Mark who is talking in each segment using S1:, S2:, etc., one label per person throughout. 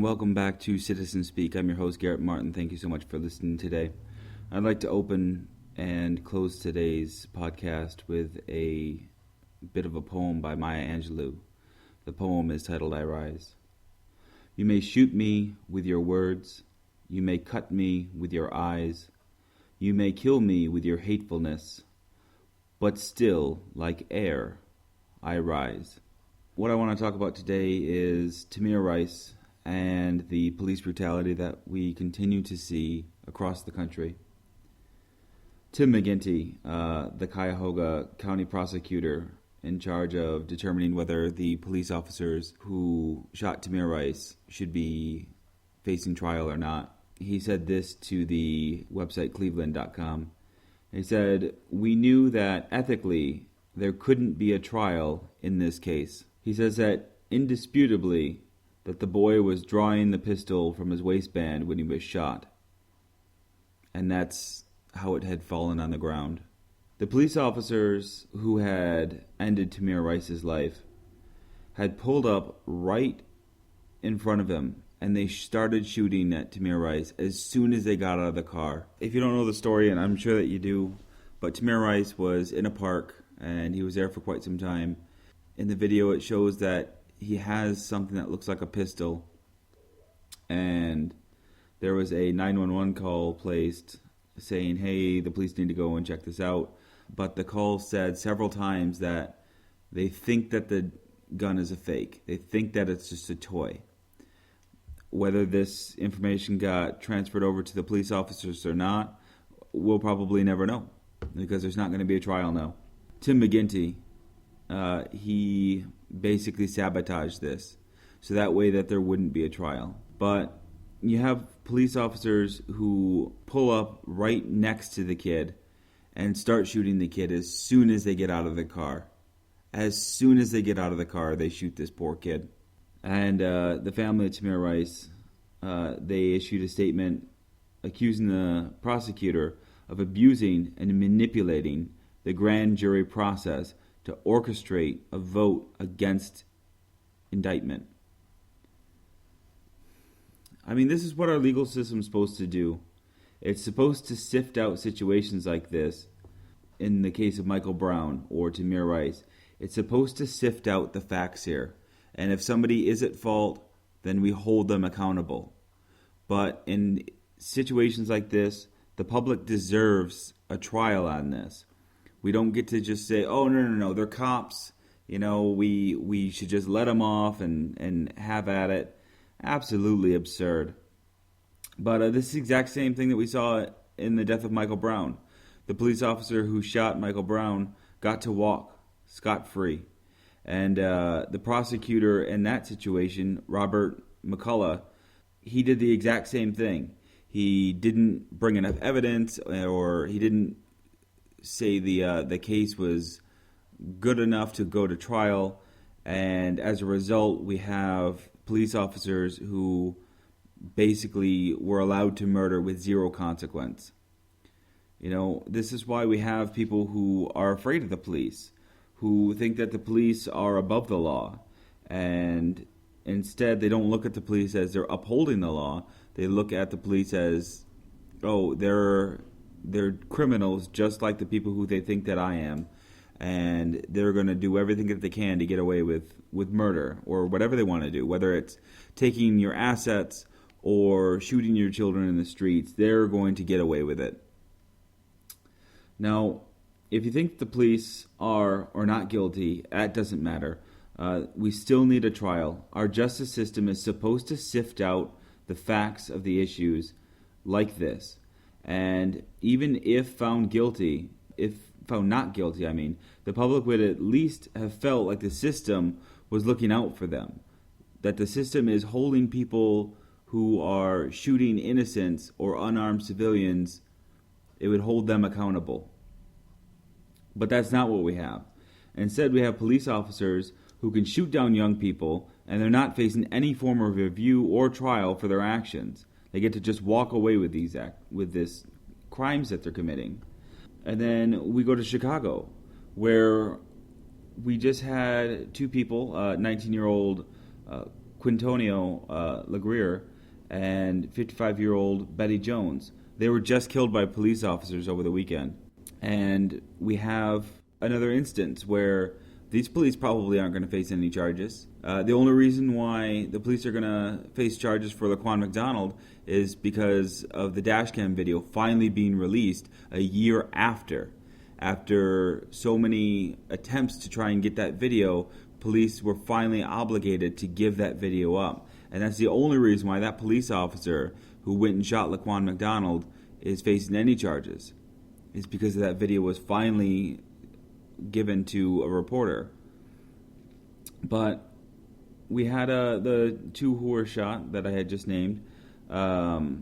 S1: welcome back to Citizen Speak. I'm your host, Garrett Martin. Thank you so much for listening today. I'd like to open and close today's podcast with a bit of a poem by Maya Angelou. The poem is titled, I Rise. You may shoot me with your words. You may cut me with your eyes. You may kill me with your hatefulness. But still, like air, I rise. What I want to talk about today is Tamir Rice and the police brutality that we continue to see across the country. Tim McGinty, the Cuyahoga County prosecutor in charge of determining whether the police officers who shot Tamir Rice should be facing trial or not, he said this to the website cleveland.com. He said, "We knew that ethically there couldn't be a trial in this case." He says that indisputably that the boy was drawing the pistol from his waistband when he was shot. And that's how it had fallen on the ground. The police officers who had ended Tamir Rice's life had pulled up right in front of him, and they started shooting at Tamir Rice as soon as they got out of the car. If you don't know the story, and I'm sure that you do, but Tamir Rice was in a park, and he was there for quite some time. In the video, it shows that he has something that looks like a pistol, and there was a 911 call placed saying, hey, the police need to go and check this out. But the call said several times that they think that the gun is a fake. They think that it's just a toy. Whether this information got transferred over to the police officers or not, we'll probably never know, because there's not going to be a trial now. Tim McGinty, he basically sabotaged this so that way that there wouldn't be a trial. But you have police officers who pull up right next to the kid and start shooting the kid as soon as they get out of the car. As soon as they get out of the car, they shoot this poor kid. And the family of Tamir Rice, they issued a statement accusing the prosecutor of abusing and manipulating the grand jury process to orchestrate a vote against indictment. I mean, this is what our legal system is supposed to do. It's supposed to sift out situations like this. In the case of Michael Brown or Tamir Rice, it's supposed to sift out the facts here. And if somebody is at fault, then we hold them accountable. But in situations like this, the public deserves a trial on this. We don't get to just say, oh, no, they're cops. You know, we should just let them off and have at it. Absolutely absurd. But this is the exact same thing that we saw in the death of Michael Brown. The police officer who shot Michael Brown got to walk scot-free. And the prosecutor in that situation, Robert McCullough, he did the exact same thing. He didn't bring enough evidence, or he didn't say the case was good enough to go to trial, and as a result, we have police officers who basically were allowed to murder with zero consequence. You know, this is why we have people who are afraid of the police, who think that the police are above the law, and instead they don't look at the police as they're upholding the law. They look at the police as, oh, they're criminals just like the people who they think that I am, and they're going to do everything that they can to get away with murder or whatever they want to do, whether it's taking your assets or shooting your children in the streets. They're going to get away with it. Now, if you think the police are or not guilty, that doesn't matter. We still need a trial. Our justice system is supposed to sift out the facts of the issues like this. And even if found guilty, if found not guilty, the public would at least have felt like the system was looking out for them. That the system is holding people who are shooting innocents or unarmed civilians, it would hold them accountable. But that's not what we have. Instead, we have police officers who can shoot down young people, and they're not facing any form of review or trial for their actions. They get to just walk away with this crimes that they're committing. And then we go to Chicago, where we just had two people, 19-year-old Quintonio Legrier and 55-year-old Betty Jones. They were just killed by police officers over the weekend. And we have another instance where these police probably aren't going to face any charges. The only reason why the police are going to face charges for Laquan McDonald is because of the dashcam video finally being released a year after. After so many attempts to try and get that video, police were finally obligated to give that video up. And that's the only reason why that police officer who went and shot Laquan McDonald is facing any charges. Is because that video was finally given to a reporter. But we had the two who were shot that I had just named. The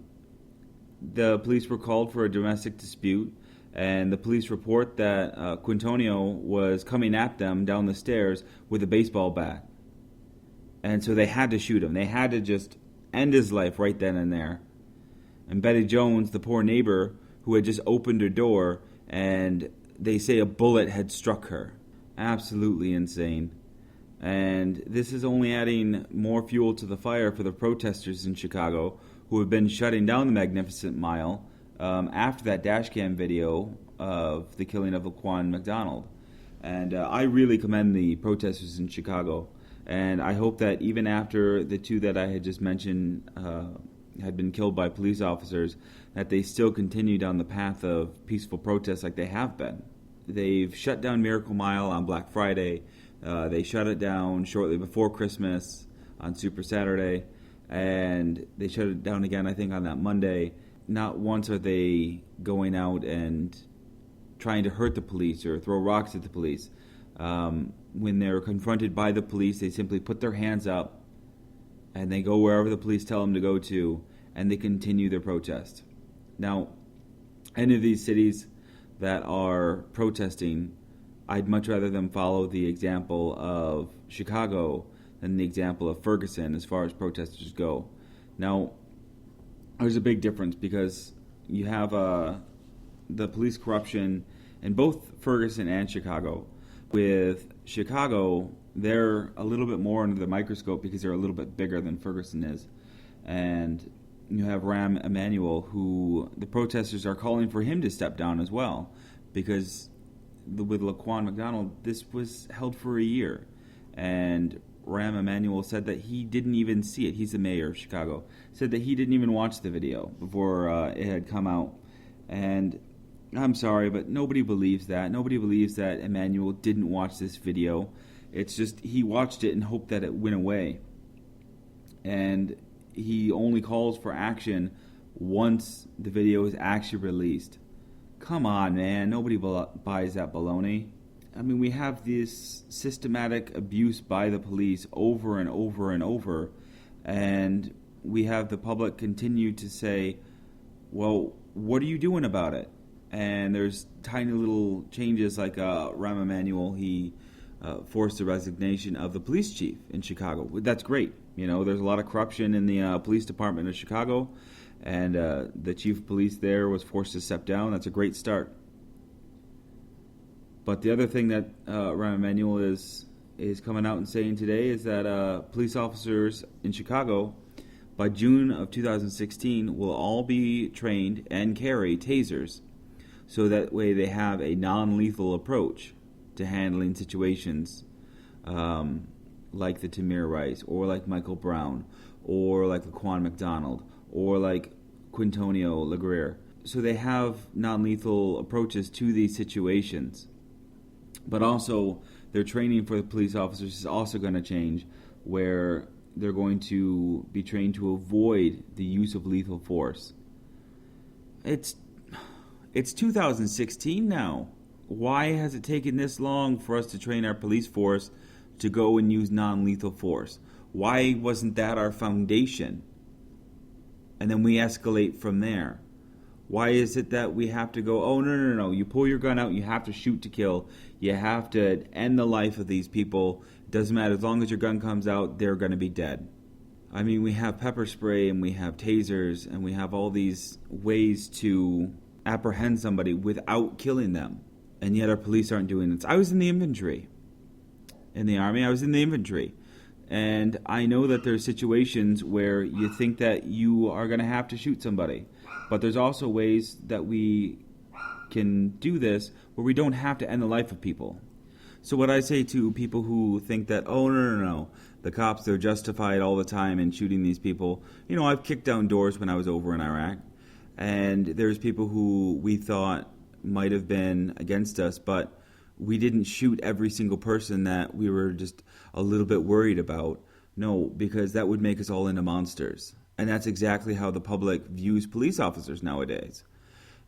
S1: police were called for a domestic dispute, and the police report that Quintonio was coming at them down the stairs with a baseball bat. And so they had to shoot him. They had to just end his life right then and there. And Betty Jones, the poor neighbor who had just opened her door, and they say a bullet had struck her. Absolutely insane. And this is only adding more fuel to the fire for the protesters in Chicago who have been shutting down the Magnificent Mile after that dashcam video of the killing of Laquan McDonald. And I really commend the protesters in Chicago. And I hope that even after the two that I had just mentioned had been killed by police officers, that they still continue down the path of peaceful protests like they have been. They've shut down Miracle Mile on Black Friday. They shut it down shortly before Christmas on Super Saturday. And they shut it down again, I think, on that Monday. Not once are they going out and trying to hurt the police or throw rocks at the police. When they're confronted by the police, they simply put their hands up and they go wherever the police tell them to go to, and they continue their protest. Now, any of these cities that are protesting, I'd much rather them follow the example of Chicago than the example of Ferguson as far as protesters go. Now, there's a big difference because you have the police corruption in both Ferguson and Chicago. With Chicago, they're a little bit more under the microscope because they're a little bit bigger than Ferguson is. And you have Rahm Emanuel, who the protesters are calling for him to step down as well, because with Laquan McDonald, this was held for a year. And Rahm Emanuel said that he didn't even see it. He's the mayor of Chicago. Said that he didn't even watch the video before it had come out. And I'm sorry, but nobody believes that. Nobody believes that Emanuel didn't watch this video. It's just he watched it and hoped that it went away. And he only calls for action once the video is actually released. Come on, man. Nobody buys that baloney. I mean, we have this systematic abuse by the police over and over and over. And we have the public continue to say, well, what are you doing about it? And there's tiny little changes like Rahm Emanuel, he forced the resignation of the police chief in Chicago. That's great. You know, there's a lot of corruption in the police department of Chicago, and the chief of police there was forced to step down. That's a great start. But the other thing that Rahm Emanuel is coming out and saying today is that police officers in Chicago, by June of 2016, will all be trained and carry tasers, so that way they have a non-lethal approach to handling situations like the Tamir Rice, or like Michael Brown, or like Laquan McDonald, or like Quintonio Legrier. So they have non-lethal approaches to these situations. But also, their training for the police officers is also going to change, where they're going to be trained to avoid the use of lethal force. It's 2016 now. Why has it taken this long for us to train our police force to go and use non-lethal force? Why wasn't that our foundation? And then we escalate from there. Why is it that we have to go, oh, no, you pull your gun out, you have to shoot to kill, you have to end the life of these people. It doesn't matter, as long as your gun comes out, they're going to be dead. I mean, we have pepper spray, and we have tasers, and we have all these ways to apprehend somebody without killing them. And yet our police aren't doing this. I was in the infantry. In the Army, I was in the infantry. And I know that there's situations where you think that you are going to have to shoot somebody. But there's also ways that we can do this where we don't have to end the life of people. So what I say to people who think that, oh, no, the cops, they're justified all the time in shooting these people. I've kicked down doors when I was over in Iraq. And there's people who we thought might have been against us, but we didn't shoot every single person that we were just a little bit worried about. No, because that would make us all into monsters. And that's exactly how the public views police officers nowadays.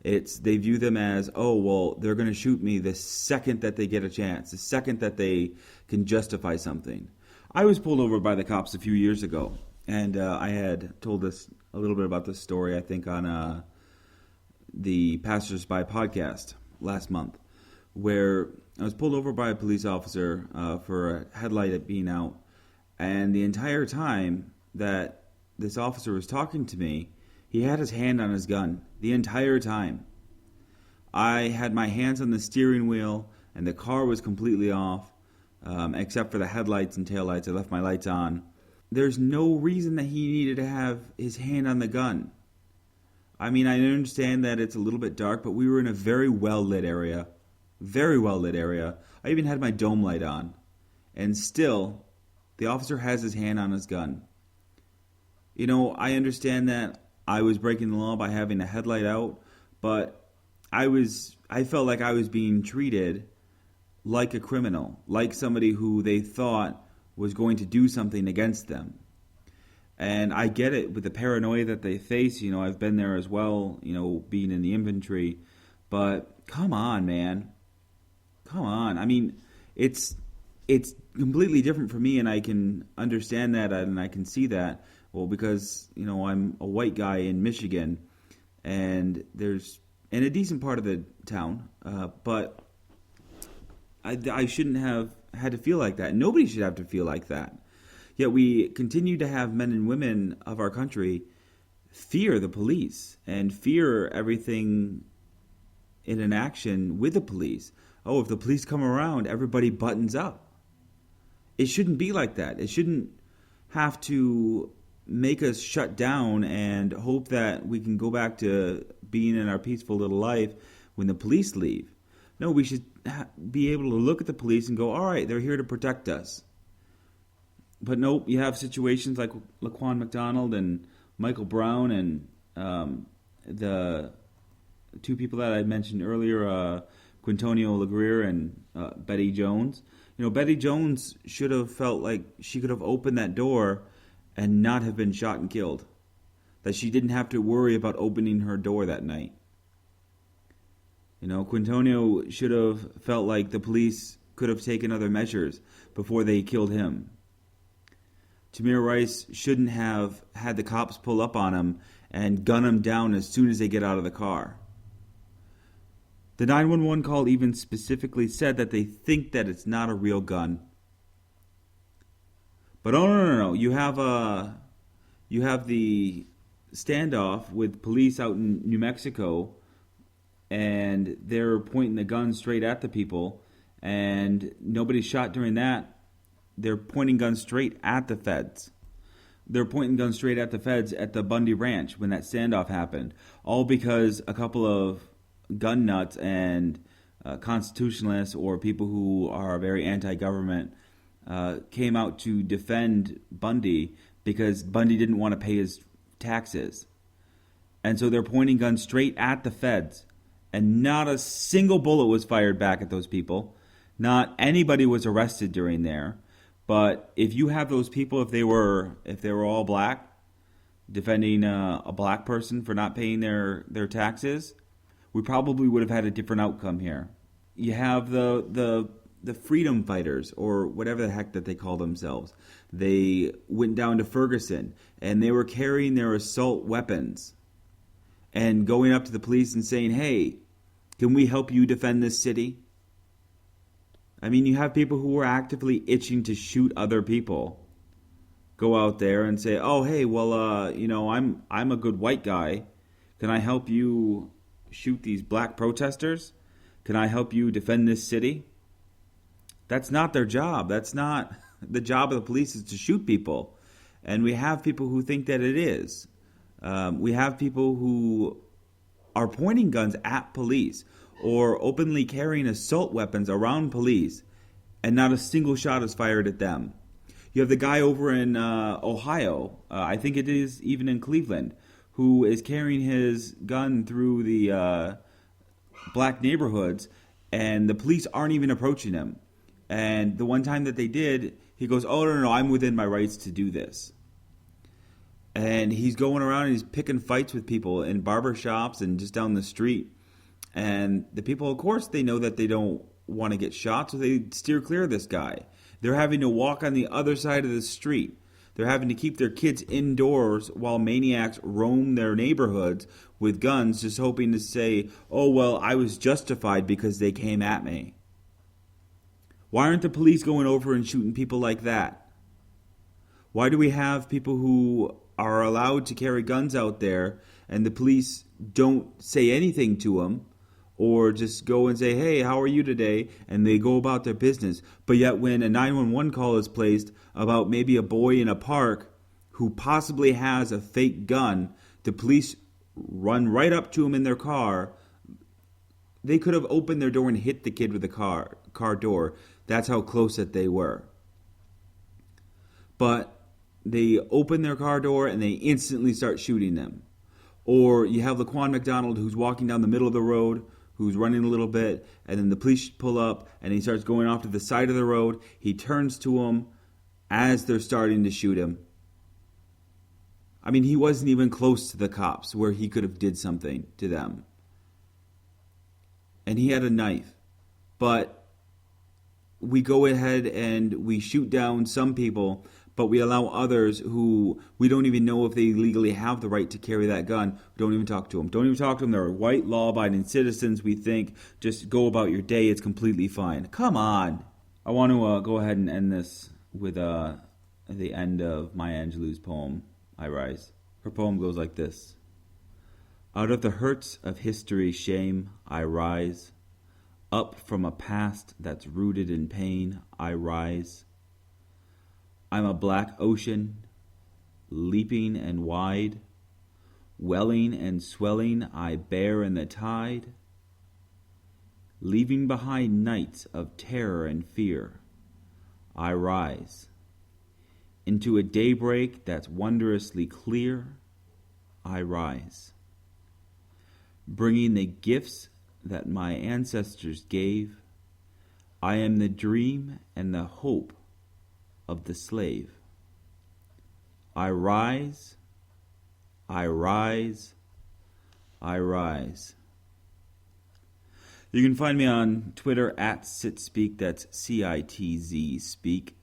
S1: They view them as, oh, well, they're going to shoot me the second that they get a chance, the second that they can justify something. I was pulled over by the cops a few years ago, and I had told us a little bit about this story, I think, on the Passersby podcast last month, where I was pulled over by a police officer for a headlight being out, and the entire time that this officer was talking to me, he had his hand on his gun the entire time. I had my hands on the steering wheel, and the car was completely off, except for the headlights and taillights. I left my lights on. There's no reason that he needed to have his hand on the gun. I mean, I understand that it's a little bit dark, but we were in a very well-lit area. Very well-lit area. I even had my dome light on. And still, the officer has his hand on his gun. I understand that I was breaking the law by having a headlight out, but I felt like I was being treated like a criminal, like somebody who they thought was going to do something against them. And I get it with the paranoia that they face. I've been there as well, being in the infantry. But come on, man. Come on. I mean, it's completely different for me, and I can understand that, and I can see that. Well, because, I'm a white guy in Michigan, and there's in a decent part of the town, but I shouldn't have had to feel like that. Nobody should have to feel like that. Yet we continue to have men and women of our country fear the police and fear everything in an action with the police. Oh, if the police come around, everybody buttons up. It shouldn't be like that. It shouldn't have to make us shut down and hope that we can go back to being in our peaceful little life when the police leave. No, we should be able to look at the police and go, all right, they're here to protect us. But nope, you have situations like Laquan McDonald and Michael Brown and the two people that I mentioned earlier, Quintonio LeGrier and Betty Jones. Betty Jones should have felt like she could have opened that door and not have been shot and killed. That she didn't have to worry about opening her door that night. Quintonio should have felt like the police could have taken other measures before they killed him. Tamir Rice shouldn't have had the cops pull up on him and gun him down as soon as they get out of the car. The 911 call even specifically said that they think that it's not a real gun. But oh no. You have the standoff with police out in New Mexico, and they're pointing the gun straight at the people, and nobody's shot during that. They're pointing guns straight at the feds. They're pointing guns straight at the feds at the Bundy Ranch when that standoff happened. All because a couple of gun nuts and constitutionalists or people who are very anti-government came out to defend Bundy because Bundy didn't want to pay his taxes. And so they're pointing guns straight at the feds. And not a single bullet was fired back at those people. Not anybody was arrested during there. But if you have those people, if they were all black, defending a black person for not paying their taxes, we probably would have had a different outcome here. You have the freedom fighters, or whatever the heck that they call themselves. They went down to Ferguson, and they were carrying their assault weapons and going up to the police and saying, hey, can we help you defend this city? I mean, you have people who are actively itching to shoot other people go out there and say, oh, hey, well, I'm a good white guy. Can I help you shoot these black protesters? Can I help you defend this city? That's not their job. That's not the job of the police is to shoot people. And we have people who think that it is. We have people who are pointing guns at police or openly carrying assault weapons around police, and not a single shot is fired at them. You have the guy over in Ohio, I think it is even in Cleveland, who is carrying his gun through the black neighborhoods, and the police aren't even approaching him. And the one time that they did, he goes, "Oh, no, I'm within my rights to do this." And he's going around and he's picking fights with people in barber shops and just down the street. And the people, of course, they know that they don't want to get shot, so they steer clear of this guy. They're having to walk on the other side of the street. They're having to keep their kids indoors while maniacs roam their neighborhoods with guns, just hoping to say, "Oh, well, I was justified because they came at me." Why aren't the police going over and shooting people like that? Why do we have people who are allowed to carry guns out there and the police don't say anything to them, or just go and say, "Hey, how are you today?" and they go about their business? But yet when a 911 call is placed about maybe a boy in a park who possibly has a fake gun, the police run right up to him in their car. They could have opened their door and hit the kid with the car door. That's how close that they were. But they open their car door and they instantly start shooting them. Or you have Laquan McDonald who's walking down the middle of the road, who's running a little bit, and then the police pull up and he starts going off to the side of the road. He turns to them as they're starting to shoot him. I mean, he wasn't even close to the cops where he could have did something to them. And he had a knife. But we go ahead and we shoot down some people, but we allow others who we don't even know if they legally have the right to carry that gun. Don't even talk to them. Don't even talk to them. They're white, law-abiding citizens. We think, just go about your day. It's completely fine. Come on. I want to go ahead and end this with the end of Maya Angelou's poem, I Rise. Her poem goes like this. Out of the hurts of history's shame, I rise. Up from a past that's rooted in pain, I rise. I'm a black ocean, leaping and wide, welling and swelling I bear in the tide, leaving behind nights of terror and fear, I rise. Into a daybreak that's wondrously clear, I rise. Bringing the gifts that my ancestors gave, I am the dream and the hope of the slave. I rise, I rise, I rise. You can find me on Twitter at SitSpeak, that's CITZ Speak.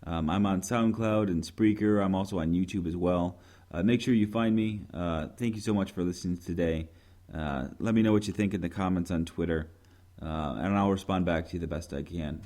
S1: I'm on SoundCloud and Spreaker. I'm also on YouTube as well. Make sure you find me. Thank you so much for listening today. Let me know what you think in the comments on Twitter, and I'll respond back to you the best I can.